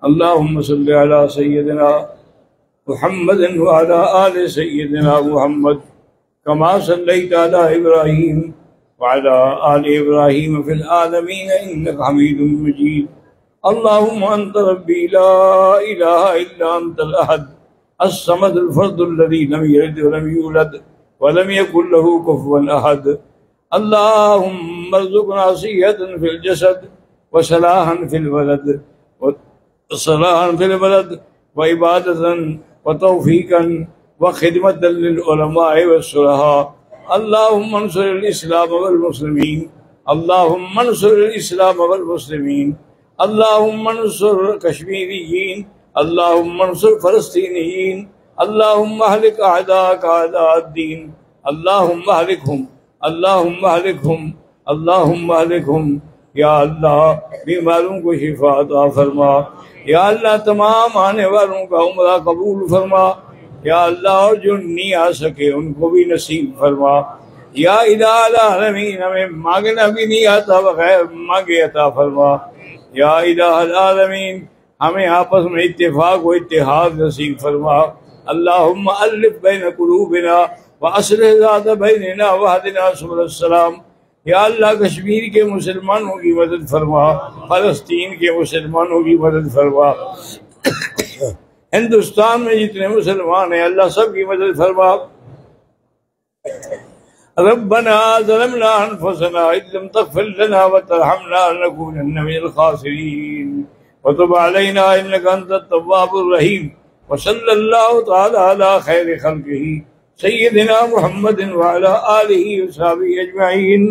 अल्लाहुम्मा सल्लि अला सय्यिदिना मुहम्मद व अला आलि सय्यिदिना मुहम्मद कमा सल्लैता अला इब्राहीम व अला आलि इब्राहीम फिल आलमीन इन्नका हमीदुम मजीद। अल्लाहुम्मा अंत रब्बी ला इलाहा इल्ला अंतल अहद अस्समदुल फर्दुल लज़ी लम यलिद व लम यूलद व लम यकुल लहू कुफुवन अहद। अल्लाहुम्मा अर्ज़ुक़ना सिहतन फिल जसद व सलाहन फिल वलद व सलाहन फिल वलद व इबादतन व तौफ़ीक़न व खिदमतन लिल उलमाए व सुलहा। अल्लाहुम्मा अंसुरिल इस्लाम वल मुस्लिमीन, अल्लाहुम्मा अंसुरिल इस्लाम वल मुस्लिमीन, अल्लाहुम्मा अंसुर कश्मीरियीन, अल्लाहुम्मा अंसुर फ़लस्तीनियीन, अल्लाहुम्मा अहलिक अअदाअक अअदाअद्दीन, अल्लाहुम्मा अहलिकहुम, अल्लाहुम्मा अहलिकहुम, अल्लाहुम्मा अहलिकहुम। या अल्लाह बीमारों को शिफा अता फरमा। या अल्लाह तमाम आने वालों का उम्रा कबूल फरमा। या अल्लाह और जो नहीं आ सके उनको भी नसीब फरमा। या इलाहुल आलमीन हमें मांगना भी नहीं आता बगैर मांगे अता फरमा। या इलाहुल आलमीन हमें आपस में इत्तेफाक व इत्तेहाद नसीब फरमा। अल्लाहुम्मा अल्लिफ बैन कुलूबिना व अस्लिह ज़ात बैनिना वहदिना सुबुल सलाम। या अल्लाह कश्मीर के मुसलमानों की मदद फरमा, फ़लस्तीन के मुसलमानों की मदद फरमा, हिंदुस्तान में जितने मुसलमान हैं अल्लाह सब की मदद फरमा। रब्बना ज़लमना अनफुसना इल्लम तग़फिर लना व तरहमना लनकूनन्न मिनल ख़ासिरीन व तुब अलैना इन्नका अंतत तव्वाबुर रहीम। व सल्लल्लाहु तआला अला खैरि ख़ल्क़िही सय्यिदिना मुहम्मदिन व अला आलिहि व सहबिही अजमईन।